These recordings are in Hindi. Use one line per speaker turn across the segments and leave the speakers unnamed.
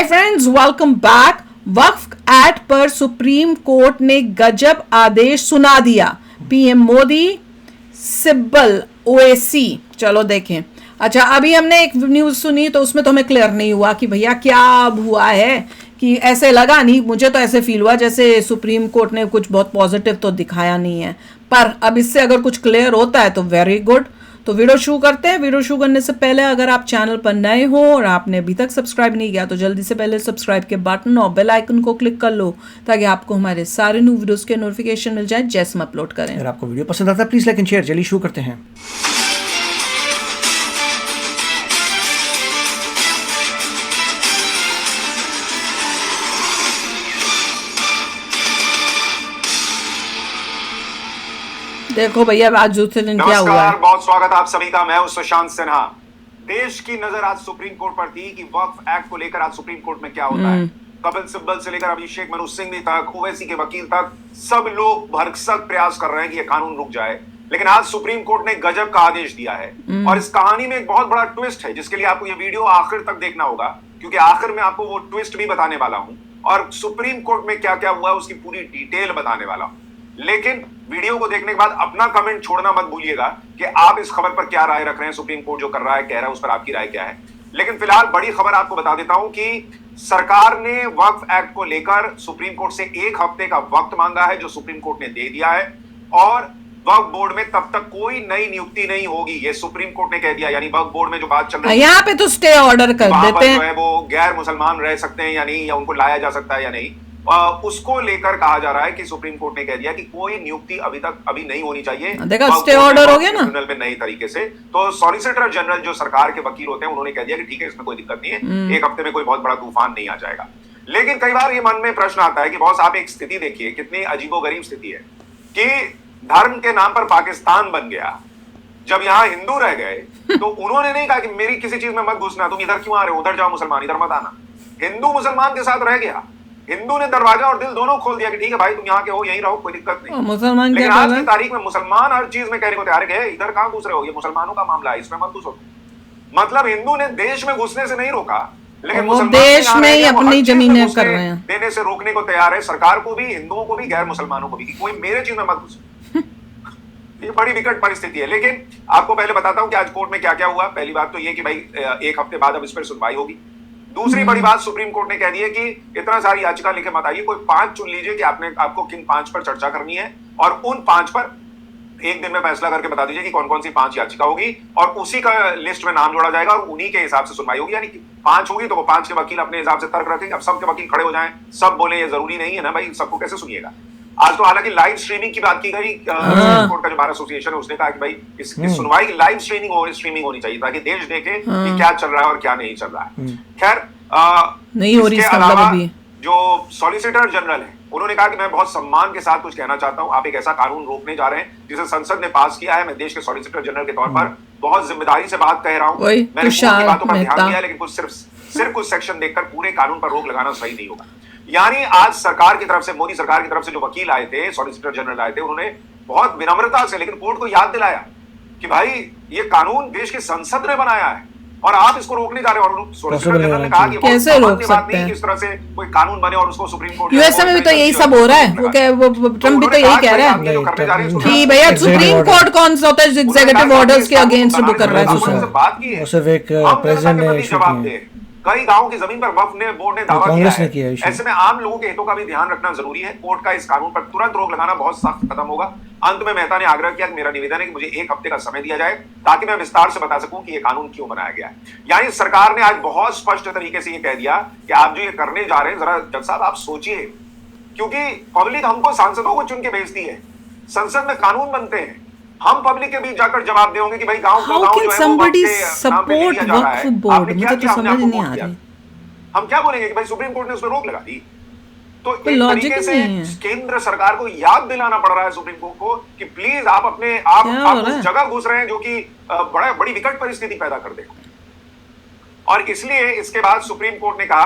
Friends, welcome back. Waqf act पर सुप्रीम कोर्ट ने गजब आदेश सुना दिया। पीएम मोदी, सिब्बल, ओएसी। चलो देखें। अच्छा, अभी हमने एक न्यूज सुनी तो उसमें तो हमें क्लियर नहीं हुआ कि भैया क्या हुआ है, कि ऐसे लगा नहीं, मुझे तो ऐसे फील हुआ जैसे सुप्रीम कोर्ट ने कुछ बहुत पॉजिटिव तो दिखाया नहीं है। पर अब इससे अगर कुछ क्लियर होता है तो वेरी गुड। तो वीडियो शुरू करते हैं। वीडियो शुरू करने से पहले अगर आप चैनल पर नए हो और आपने अभी तक सब्सक्राइब नहीं किया तो जल्दी से पहले सब्सक्राइब के बटन और बेल आइकन को क्लिक कर लो ताकि आपको हमारे सारे न्यू वीडियोस के नोटिफिकेशन मिल जाए जैसे हम अपलोड करें।
अगर आपको वीडियो पसंद आता है प्लीज लाइक एंड शेयर। चलिए शुरू करते हैं।
देखो भैया, आज दूसरे दिन क्या हुआ है।
बहुत स्वागत आप सभी का। मैं हूं सुशांत सिन्हा। देश की नजर आज सुप्रीम कोर्ट पर थी कि वक्फ एक्ट को लेकर आज सुप्रीम कोर्ट में क्या होता है। कपिल सिब्बल से लेकर अभिषेक मनु सिंघवी तक, ओवैसी के वकील तक, सब लोग भरसक प्रयास कर रहे हैं कि यह कानून रुक जाए। लेकिन आज सुप्रीम कोर्ट ने गजब का आदेश दिया है और इस कहानी में एक बहुत बड़ा ट्विस्ट है जिसके लिए आपको यह वीडियो आखिर तक देखना होगा, क्योंकि आखिर में आपको वो ट्विस्ट भी बताने वाला हूं और सुप्रीम कोर्ट में क्या क्या हुआ है उसकी पूरी डिटेल बताने वाला हूं। लेकिन वीडियो को देखने के बाद अपना कमेंट छोड़ना मत भूलिएगा कि आप इस खबर पर क्या राय रख रहे हैं, सुप्रीम कोर्ट जो कर रहा है, कह रहा है, उस पर आपकी राय क्या है। लेकिन फिलहाल बड़ी खबर आपको बता देता हूं कि सरकार ने वक्फ एक्ट को लेकर सुप्रीम कोर्ट से 1 हफ्ते का वक्त मांगा है, जो सुप्रीम कोर्ट ने दे दिया है। और वक्फ बोर्ड में तब तक कोई नई नियुक्ति नहीं होगी, ये सुप्रीम कोर्ट ने कह दिया। यानी वक्फ बोर्ड में जो बात चल रही है
यहाँ पे तो स्टे ऑर्डर कर देते हैं,
जो है वो गैर मुसलमान रह सकते हैं या नहीं, या उनको लाया जा सकता है या नहीं, उसको लेकर कहा जा रहा है कि सुप्रीम कोर्ट ने कह दिया कि कोई नियुक्ति अभी नहीं होनी चाहिए।
देखा, स्टे ऑर्डर हो गया ना
में नई तरीके से। तो सॉलिसिटर जनरल जो सरकार के वकील होते हैं उन्होंने कह दिया कि ठीक है, इसमें कोई दिक्कत नहीं है, 1 हफ्ते में कोई बहुत बड़ा तूफान नहीं आ जाएगा। लेकिन कई बार ये मन में प्रश्न आता है कि बॉस आप एक स्थिति देखिए, कितनी अजीबोगरीब स्थिति है कि धर्म के नाम पर पाकिस्तान बन गया। जब यहाँ हिंदू रह गए तो उन्होंने नहीं कहा कि मेरी किसी चीज में मत घुसना, तुम इधर क्यों आ रहे हो, उधर जाओ, मुसलमान इधर मत आना। हिंदू मुसलमान के साथ रह गया। हिंदू ने दरवाजा और दिल दोनों खोल दिया कि ठीक है भाई, तुम यहाँ के हो, यहीं रहो, कोई दिक्कत नहीं।
मुसलमान
लेकिन आज की तारीख में मुसलमान हर चीज में कहने को तैयार है, इधर कहां घुस रहे हो, ये मुसलमानों का मामला है, इसमें मत घुसो। मतलब हिंदू ने देश में घुसने से नहीं रोका, लेकिन
वो देश में ही अपनी जमीनें कर रहे हैं,
देने से रोकने को तैयार है। सरकार को भी, हिंदुओं को भी, गैर मुसलमानों को भी, कि कोई मेरे चीज में मत घुसो। ये बड़ी विकट परिस्थिति है। लेकिन आपको पहले बताता हूं कि आज कोर्ट में क्या क्या हुआ। पहली बात तो ये कि भाई 1 हफ्ते बाद अब इस पर सुनवाई होगी। दूसरी बड़ी बात, सुप्रीम कोर्ट ने कह दी है कि इतना सारी याचिका लिखे मत आइए, कोई 5 चुन लीजिए कि आपको किन 5 पर चर्चा करनी है और उन 5 पर एक दिन में फैसला करके बता दीजिए कि कौन कौन सी 5 याचिका होगी और उसी का लिस्ट में नाम जोड़ा जाएगा और उन्हीं के हिसाब से सुनवाई होगी। यानी कि 5 होगी तो वो 5 के वकील अपने हिसाब से तर्क रखेंगे। अब सबके वकील खड़े हो जाएं, सब बोले, ये जरूरी नहीं है ना भाई, सबको कैसे सुनिएगा। आज तो हालांकि लाइव स्ट्रीमिंग की बात की गई। सुप्रीम कोर्ट का जो बार एसोसिएशन है उसने कहा कि भाई इस सुनवाई की लाइव स्ट्रीमिंग होनी चाहिए ताकि देश देखे कि क्या चल रहा है और क्या नहीं चल रहा है। खैर,
नहीं हो रही। इसके अलावा
जो सॉलिसिटर जनरल है उन्होंने कहा कि मैं बहुत सम्मान के साथ कुछ कहना चाहता हूं। आप एक ऐसा कानून रोकने जा रहे हैं जिसे संसद ने पास किया है। मैं देश के सॉलिसिटर जनरल के तौर पर बहुत जिम्मेदारी से बात कह रहा हूं। मैंने पूरी बातों पर ध्यान दिया, लेकिन सिर्फ कुछ सेक्शन देखकर पूरे कानून पर रोक लगाना सही नहीं होगा। यानी आज सरकार की तरफ से, मोदी सरकार की तरफ से जो वकील आए थे, सॉलिसिटर जनरल आए थे, उन्होंने बहुत विनम्रता से लेकिन कोर्ट को याद दिलाया कि भाई ये कानून देश की संसद ने बनाया है और आप इसको रोकने जा रहे हो। और सॉलिसिटर जनरल ने कहा कि
कैसे रोक सकते हैं,
किस तरह से कोई कानून बने और उसको सुप्रीम कोर्ट।
यूएसए में भी तो यही सब हो रहा है। वो ट्रम्प भी तो यही कह रहा है कि भैया सुप्रीम कोर्ट कौन सा होता है जो एग्जीक्यूटिव ऑर्डर्स के अगेंस्ट वो कर रहा है।
बात की है, सिर्फ एक प्रेसिडेंट ने जवाब दे। कई गांवों की जमीन पर वक्फ ने बोर्ड ने दावा किया है। ऐसे में आम लोगों के हितों का भी ध्यान रखना जरूरी है। कोर्ट का इस कानून पर तुरंत रोक लगाना बहुत सख्त कदम होगा। अंत में मेहता ने आग्रह किया कि मेरा निवेदन है कि मुझे 1 हफ्ते का समय दिया जाए ताकि मैं विस्तार से बता सकूं कि ये कानून क्यों बनाया गया है। यानी सरकार ने आज बहुत स्पष्ट तरीके से ये कह दिया कि आप जो ये करने जा रहे हैं, जरा जज साहब आप सोचिए, क्योंकि पब्लिक हमको सांसदों को चुन के भेजती है, संसद में कानून बनते हैं, हम पब्लिक के बीच जाकर जवाब देंगे कि भाई गांव जो है वो
सपोर्ट वक्फ बोर्ड, मुझे तो समझ नहीं आ रही।
हम क्या बोलेंगे कि भाई सुप्रीम कोर्ट ने उस पर रोक लगा दी। तो एक तरीके से केंद्र सरकार को याद दिलाना पड़ रहा है सुप्रीम कोर्ट को कि प्लीज आप उस जगह घुस रहे हैं जो कि बड़ी विकट परिस्थिति पैदा कर देगा। और इसलिए इसके बाद सुप्रीम कोर्ट ने कहा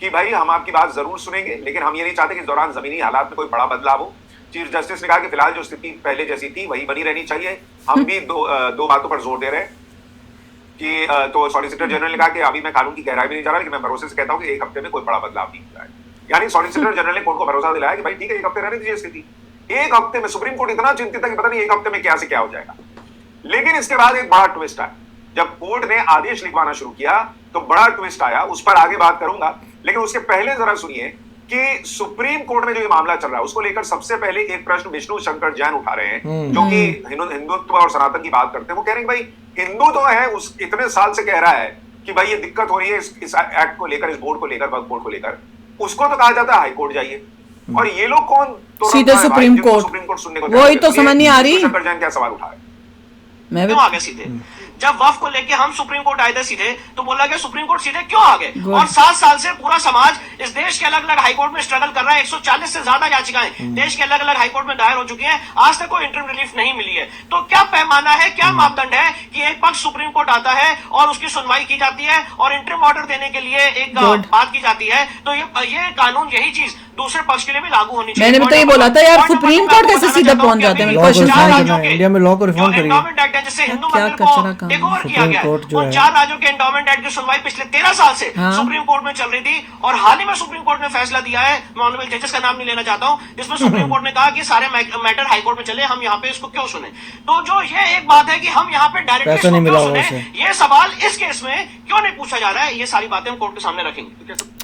कि भाई हम आपकी बात जरूर सुनेंगे, लेकिन हम ये नहीं चाहते कि इस दौरान जमीनी हालात में कोई बड़ा बदलाव हो। चीफ जस्टिस ने कहा कि फिलहाल जो स्थिति पहले जैसी थी वही बनी रहनी चाहिए। हम भी दो बातों पर जोर दे रहे हैं। कि तो सॉलिसिटर जनरल ने कहा कि अभी मैं कानून की गहराई में नहीं जा रहा, लेकिन मैं भरोसे से कहता हूं कि एक हफ्ते में कोई बड़ा बदलाव नहीं होता है। यानी सॉलिसिटर जनरल ने कोर्ट को भरोसा दिलाया कि भाई ठीक है, एक हफ्ते रहने दीजिए स्थिति। एक हफ्ते में सुप्रीम कोर्ट इतना चिंतित है कि पता नहीं एक हफ्ते में क्या से क्या हो जाएगा। लेकिन इसके बाद एक बड़ा ट्विस्ट आया, जब कोर्ट ने आदेश लिखवाना शुरू किया तो बड़ा ट्विस्ट आया, उस पर आगे बात करूंगा। लेकिन उसके पहले जरा सुनिए कि सुप्रीम कोर्ट में जो ये मामला चल रहा है उसको लेकर सबसे पहले एक प्रश्न विष्णु शंकर जैन उठा रहे हैं, जो कि हिंदुत्व और सनातन की बात करते हैं। वो कह रहे हैं कि भाई हिंदू तो है, उस इतने साल से कह रहा है कि भाई ये दिक्कत हो रही है इस एक्ट को लेकर, इस बोर्ड को लेकर, वक्फ बोर्ड को लेकर। उसको तो कहा जाता है हाई कोर्ट जाइए, और ये लोग कौन तो
सीधे सुप्रीम कोर्ट
सुनने को
वही तो समझ नहीं आ रही।
शंकर जैन क्या सवाल उठा है?
मैं भी आगे सीधे जब वक्फ को लेके हम सुप्रीम कोर्ट आए थे सीधे, तो बोला गया सुप्रीम कोर्ट सीधे क्यों आ गए? और 7 साल से पूरा समाज इस देश के अलग अलग हाईकोर्ट में स्ट्रगल कर रहा है। 140 से ज्यादा याचिकाएं देश के अलग अलग हाईकोर्ट में दायर हो चुकी हैं, आज तक कोई इंटरिम रिलीफ नहीं मिली है। तो क्या पैमाना है, क्या मापदंड है कि एक पक्ष सुप्रीम कोर्ट आता है और उसकी सुनवाई की जाती है और इंटरिम ऑर्डर देने के लिए एक बात की जाती है, तो ये कानून यही चीज दूसरे पक्ष के लिए भी लागू होनी चाहिए।
मैंने भी तो ये बोला था यार, सुप्रीम कोर्ट कैसे सीधा पहुंच जाते हैं?
इंडिया में लॉ को रिफॉर्म करिए।
एंडोमेंट एक्ट है जिससे हिंदू
क्या
मंदिर
कचरा
को
काम
टेक ओवर किया गया है।
कोर्ट जो
उन
है
4 राज्यों के एंडोमेंट एक्ट की सुनवाई पिछले 13 साल से
हाँ।
सुप्रीम कोर्ट में चल रही थी, और हाल ही में सुप्रीम कोर्ट ने फैसला दिया है, मैं ऑनरेबल जजेस का नाम नहीं लेना चाहता हूं, जिसमें सुप्रीम कोर्ट ने कहा कि सारे मैटर हाई कोर्ट में चले, हम यहाँ पे इसको क्यों सुने? तो जो ये एक बात है कि हम यहाँ पे डायरेक्टली
नहीं मिला
सुने,
उसे।
ये सवाल इस केस में क्यों नहीं पूछा जा रहा है, ये सारी बातें हम कोर्ट के सामने रखेंगे।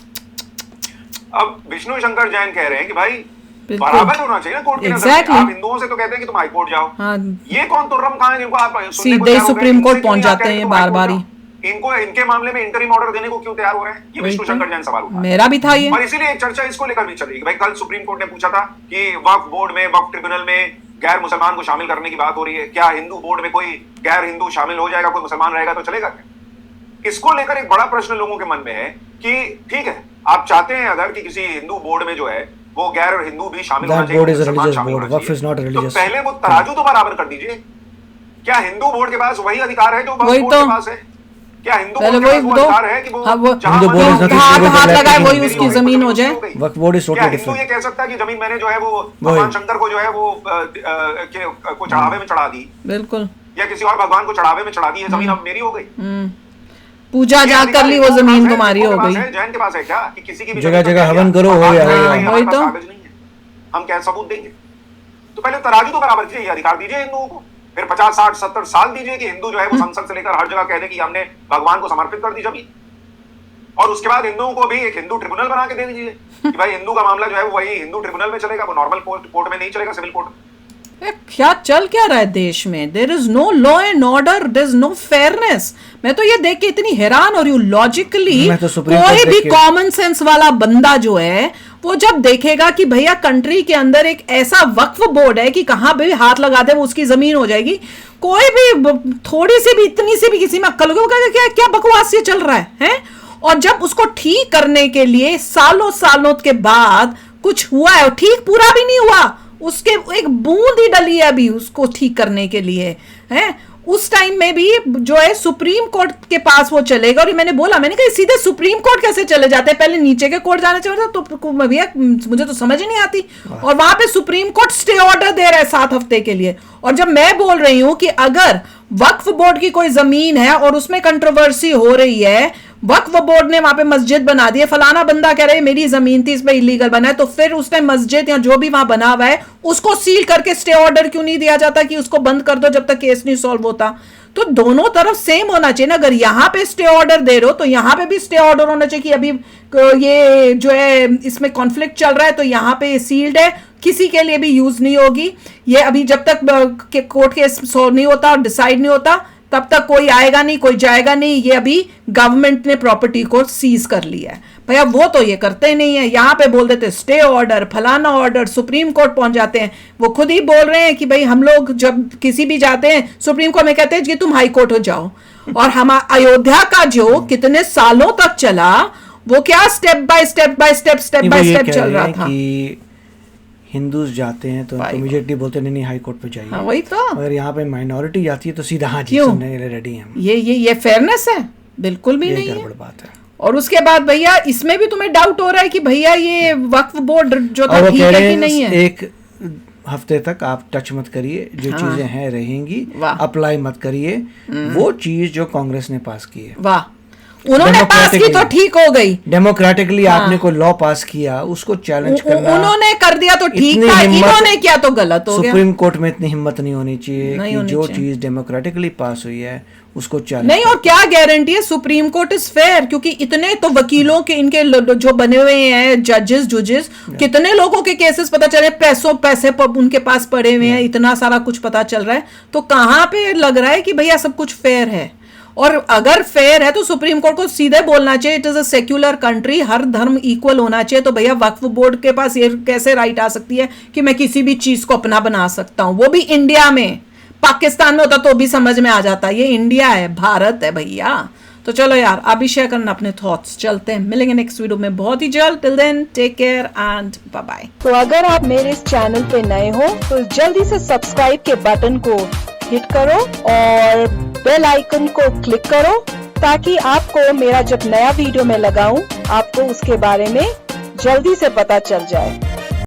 अब विष्णु शंकर जैन कह रहे हैं कि भाई
बिल्कुल।
बराबर होना चाहिए ना कोर्ट की नजर
Exactly।
में। आप हिंदुओं से तो कहते हैं कि तुम हाई कोर्ट जाओ,
हाँ।
ये कौन तुर्रम कहां है जिनको आप सुनने को
सीधे
तैयार हो गए?
सुप्रीम कोर्ट
इनसे
पहुंच
क्यों आप
जाते
कह
हैं
रहे तुम
बार
हाई
बार
कोर्ट
ही।
जाओ? इनको इनके मामले में इंटरिम ऑर्डर देने को क्यों तैयार हो रहे हैं? ये
वही
विष्णु
तो।
शंकर जैन सवाल उठा रहे हैं।
मेरा भी था ये।
और इसीलिए एक चर्चा इसको लेकर भी चल रही है कि भाई कल सुप्रीम कोर्ट ने पूछा था कि वक्फ बोर्ड में, वक्फ ट्रिब्यूनल में गैर मुसलमान को शामिल करने की बात हो रही है, क्या हिंदू बोर्ड में कोई गैर हिंदू शामिल हो जाएगा, कोई मुसलमान रहेगा तो चलेगा क्या? इसको लेकर एक बड़ा प्रश्न लोगों के मन में है कि ठीक है, आप चाहते हैं अगर कि किसी हिंदू बोर्ड में जो है वो गैर और हिंदू भी शामिल होना चाहिए,
board is a
मुसलमान
religious
शामिल
board,
होना
वक्फ is not a
चाहिए,
religious।
तो पहले वो तराजू तो बराबर कर दीजिए। क्या हिंदू बोर्ड के पास वही अधिकार है जो वक्फ
वही
बोर्ड
तो।
के पास है? क्या हिंदू
पहले
बोर्ड के पास
वही
वो
दो।
अधिकार है कि वो
हाँ, वो
जहां
हिंदू बोर्ड is
मर्जी
nothing
हाथ
to do with
हाथ
the
लगाए
elected
वही
body।
उसकी जमीन हो जाए।
वक्फ बोर्ड is
क्या
totally
हिंदू ये
different।
कह सकता है कि जमीन मैंने जो है वो भगवान शंकर को जो है वो को चढ़ावे में चढ़ा दी,
बिल्कुल।
या किसी और भगवान को चढ़ावे में चढ़ा दी, ये जमीन अब मेरी हो गई।
पूजा
ये
जाग कर
अधिकार
ली, वो
हिंदुओं के
जमीन
पास है,
तुम्हारी हो
हिंदुओं के
गई।
पास है, जैन के पास है क्या कि किसी की भी
जगह
जमीन
जगह
पर
हवन
क्या
करो,
किया?
हो या
हमारे
हो
पास
या।
वही तो।
कागज नहीं है, हम क्या सबूत देंगे? तो पहले तराजू तो बराबर कीजिए, ये अधिकार दीजिए हिंदुओं को। फिर 50, 60, 70 साल दीजिए कि हिंदू जो है वो संसद से लेकर हर जगह कह दे कि हमने भगवान को समर्पित कर दी जमीन। और उसके बाद हिंदुओं को भी एक हिंदू ट्रिब्यूनल बना के दे दीजिए कि भाई हिंदू का मामला जो है वो वही हिंदू ट्रिब्यूनल में चलेगा, वो नॉर्मल कोर्ट में नहीं चलेगा, सिविल कोर्ट में।
क्या चल क्या रहा है देश में? There is no law and order, there is no fairness. मैं तो ये देख के इतनी हैरान हो रही हूँ। लॉजिकली
मैं तो सुप्रीम
कोई
कोर्ट
भी
देख के-
कॉमन सेंस वाला बंदा जो है वो जब देखेगा कि भैया कंट्री के अंदर एक ऐसा वक्फ बोर्ड है कि कहाँ भी हाथ लगा दे वो उसकी जमीन हो जाएगी, कोई भी थोड़ी सी भी इतनी सी भी किसी में अक्ल होगी, वो कहेगा क्या क्या बकवास ये चल रहा है? और जब उसको ठीक करने के लिए सालों सालों के बाद कुछ हुआ है, ठीक पूरा भी नहीं हुआ, उसके एक बूंद ही डली है अभी उसको ठीक करने के लिए, है उस टाइम में भी जो है सुप्रीम कोर्ट के पास वो चलेगा। और मैंने बोला, मैंने कहा सीधे सुप्रीम कोर्ट कैसे चले जाते हैं? पहले नीचे के कोर्ट जाना चाहिए था। तो भैया मुझे तो समझ ही नहीं आती। और वहां पे सुप्रीम कोर्ट स्टे ऑर्डर दे रहा है 7 हफ्ते के लिए। और जब मैं बोल रही हूं कि अगर वक्फ बोर्ड की कोई जमीन है और उसमें कंट्रोवर्सी हो रही है, वक्फ बोर्ड ने वहां पे मस्जिद बना दी है, फलाना बंदा कह रहा है मेरी जमीन थी, इस पे इलीगल बना है, तो फिर उस टाइम मस्जिद या जो भी वहां बना हुआ है उसको सील करके स्टे ऑर्डर क्यों नहीं दिया जाता कि उसको बंद कर दो जब तक केस नहीं सॉल्व होता? तो दोनों तरफ सेम होना चाहिए ना। अगर यहाँ पे स्टे ऑर्डर दे रहे हो तो यहाँ पे भी स्टे ऑर्डर होना चाहिए कि अभी ये जो है इसमें कॉन्फ्लिक्ट चल रहा है तो यहाँ पे सील्ड है, किसी के लिए भी यूज नहीं होगी ये। अभी जब तक कोर्ट केस सॉल्व नहीं होता और डिसाइड नहीं होता तब तक कोई आएगा नहीं, कोई जाएगा नहीं। ये अभी गवर्नमेंट ने प्रॉपर्टी को सीज कर लिया है भैया, वो तो ये करते ही नहीं है। यहाँ पे बोल देते स्टे ऑर्डर, फलाना ऑर्डर, सुप्रीम कोर्ट पहुंच जाते हैं। वो खुद ही बोल रहे हैं कि भाई हम लोग जब किसी भी जाते हैं सुप्रीम कोर्ट में कहते हैं कि तुम हाई कोर्ट हो जाओ। और हम अयोध्या का जो कितने सालों तक चला वो क्या स्टेप बाय स्टेप चल रहा था
कि हिंदूज जाते हैं तो इमीडिएटली बोलते नहीं हाई कोर्ट पे जाइए।
हाँ, वही तो।
अगर यहाँ पे माइनॉरिटी जाती है तो सीधा हाँ जी
क्यों?
रेडी हैं।
ये फेयरनेस है? बिल्कुल भी नहीं है।
गड़बड़ बात है।
और उसके बाद भैया इसमें भी तुम्हें डाउट हो रहा है कि भैया ये वक्फ बोर्ड जो था
और वो
ठीक
कह
है
रहे
कि
हैं
नहीं है।
एक हफ्ते तक आप टच मत करिए, जो चीजें हैं रहेंगी,
वाह।
अप्लाई मत करिए वो चीज जो कांग्रेस ने पास की है।
वाह, उन्होंने पास की तो ठीक हो गई,
डेमोक्रेटिकली आपने कोई लॉ पास किया उसको चैलेंज करना,
उन्होंने कर दिया तो ठीक
इतनी
था,
हिम्मत
इन्होंने किया तो गलत हो गया।
सुप्रीम कोर्ट में इतनी हिम्मत नहीं होनी चाहिए
नहीं
कि
होनी
जो
चाहिए।
चीज डेमोक्रेटिकली पास हुई है उसको चैलेंज
नहीं, और क्या गारंटी है सुप्रीम कोर्ट इज फेयर, क्योंकि इतने तो वकीलों के इनके जो बने हुए हैं जजेस कितने लोगों के केसेस पता चले, पैसे उनके पास पड़े हुए हैं, इतना सारा कुछ पता चल रहा है, तो कहां पे लग रहा है कि भैया सब कुछ फेयर है। और अगर फेयर है तो सुप्रीम कोर्ट को सीधे बोलना चाहिए, it is a secular country, हर धर्म इक्वल होना चाहिए, तो भैया वक्फ बोर्ड के पास ये कैसे राइट आ सकती है कि मैं किसी भी चीज को अपना बना सकता हूं, वो भी इंडिया में। पाकिस्तान में होता तो भी समझ में आ जाता, ये इंडिया है, भारत है भैया। तो चलो यार, आप भी शेयर करना अपने थॉट्स। चलते हैं, मिलेंगे नेक्स्ट वीडियो में बहुत ही जल्द। Till then take care and bye bye.
तो अगर आप मेरे इस चैनल पे नए हो तो जल्दी से सब्सक्राइब के बटन को हिट करो और बेल आइकन को क्लिक करो, ताकि आपको मेरा जब नया वीडियो मैं लगाऊं आपको उसके बारे में जल्दी से पता चल जाए।